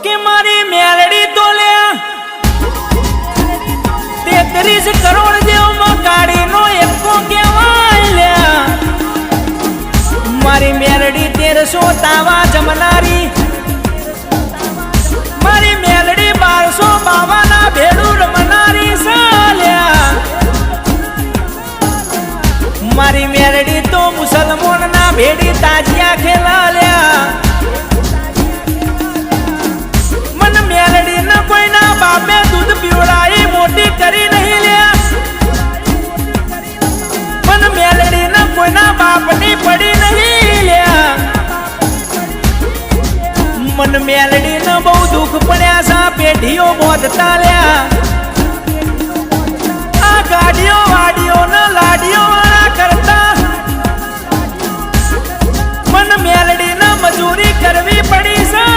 કે મારી મેલડી તો લે 33 કરોડ જેવમાં કાઢીનો એકો કહેવાય લે મારી મેલડી 1300 તાવા જમનારી મારી મેલડી 1252 ના ભેડું રમનારી સાલ્યા મારી મેલડી તો મુસલમાન ના ભેડી તાજિયા ખેલાલ્યા મન મેલડી ના કોઈના બાપે દૂધ પીવડાવી મોટી કરી નહીં લ્યા મન મેલડી ના કોઈના બાપની પડી નહીં લ્યા મન મેલડી ને બહુ દુઃખ પડ્યા સા પેઢીઓ બોધતા લ્યા આ ગાડીઓ વાડીઓ ને લાડીઓ વાળા કરતા મન મેલડી ને મજૂરી કરવી પડી સા